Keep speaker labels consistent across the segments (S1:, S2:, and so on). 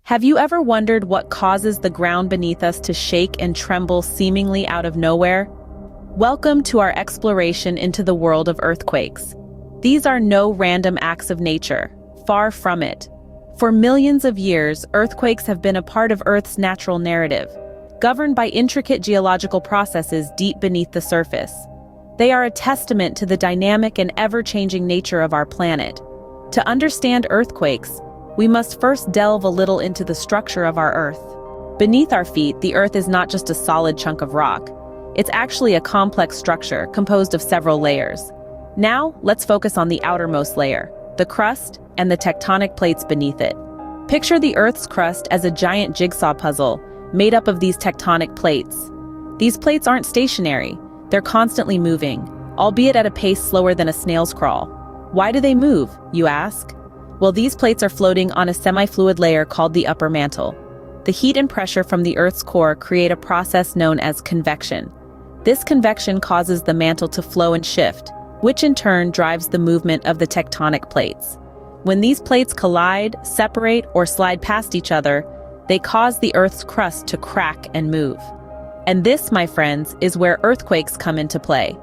S1: Have you ever wondered what causes the ground beneath us to shake and tremble seemingly out of nowhere? Welcome to our exploration into the world of earthquakes. These are no random acts of nature, far from it. For millions of years, earthquakes have been a part of Earth's natural narrative, governed by intricate geological processes deep beneath the surface. They are a testament to the dynamic and ever-changing nature of our planet. To understand earthquakes, we must first delve a little into the structure of our Earth. Beneath our feet, the Earth is not just a solid chunk of rock. It's actually a complex structure composed of several layers. Now, let's focus on the outermost layer, the crust and the tectonic plates beneath it. Picture the Earth's crust as a giant jigsaw puzzle made up of these tectonic plates. These plates aren't stationary. They're constantly moving, albeit at a pace slower than a snail's crawl. Why do they move, you ask? Well, these plates are floating on a semi-fluid layer called the upper mantle. The heat and pressure from the Earth's core create a process known as convection. This convection causes the mantle to flow and shift, which in turn drives the movement of the tectonic plates. When these plates collide, separate, or slide past each other, they cause the Earth's crust to crack and move. And this, my friends, is where earthquakes come into play.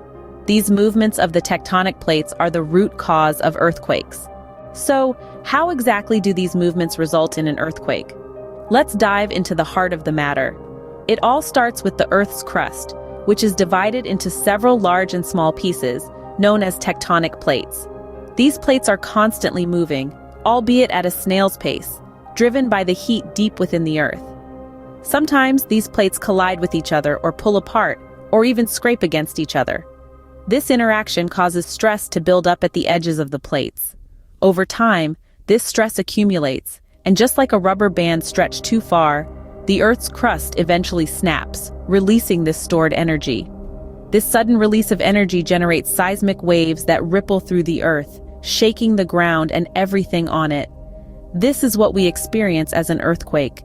S1: These movements of the tectonic plates are the root cause of earthquakes. So, how exactly do these movements result in an earthquake? Let's dive into the heart of the matter. It all starts with the Earth's crust, which is divided into several large and small pieces, known as tectonic plates. These plates are constantly moving, albeit at a snail's pace, driven by the heat deep within the Earth. Sometimes these plates collide with each other or pull apart, or even scrape against each other. This interaction causes stress to build up at the edges of the plates. Over time, this stress accumulates, and just like a rubber band stretched too far, the Earth's crust eventually snaps, releasing this stored energy. This sudden release of energy generates seismic waves that ripple through the Earth, shaking the ground and everything on it. This is what we experience as an earthquake.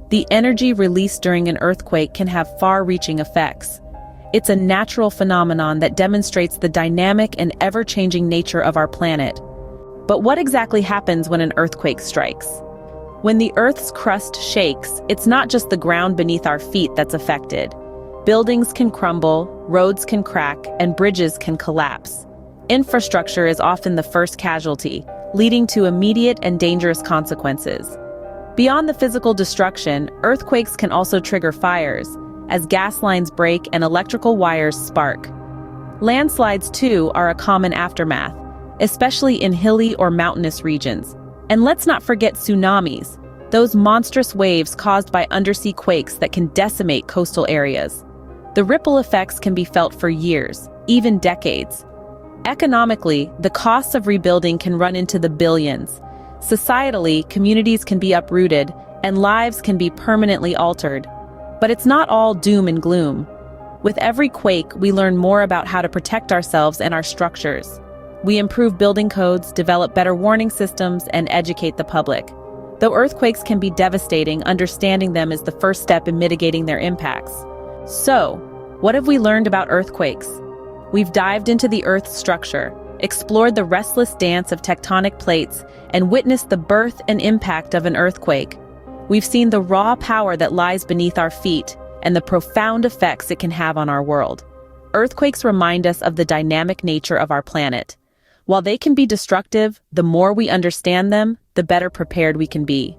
S1: The energy released during an earthquake can have far-reaching effects. It's a natural phenomenon that demonstrates the dynamic and ever-changing nature of our planet. But what exactly happens when an earthquake strikes? When the Earth's crust shakes, it's not just the ground beneath our feet that's affected. Buildings can crumble, roads can crack, and bridges can collapse. Infrastructure is often the first casualty, leading to immediate and dangerous consequences. Beyond the physical destruction, earthquakes can also trigger fires, as gas lines break and electrical wires spark. Landslides, too, are a common aftermath, especially in hilly or mountainous regions. And let's not forget tsunamis, those monstrous waves caused by undersea quakes that can decimate coastal areas. The ripple effects can be felt for years, even decades. Economically, the costs of rebuilding can run into the billions. Societally, communities can be uprooted, and lives can be permanently altered. But it's not all doom and gloom. With every quake, we learn more about how to protect ourselves and our structures. We improve building codes, develop better warning systems, and educate the public. Though earthquakes can be devastating, understanding them is the first step in mitigating their impacts. So, what have we learned about earthquakes? We've dived into the Earth's structure, explored the restless dance of tectonic plates, and witnessed the birth and impact of an earthquake. We've seen the raw power that lies beneath our feet and the profound effects it can have on our world. Earthquakes remind us of the dynamic nature of our planet. While they can be destructive, the more we understand them, the better prepared we can be.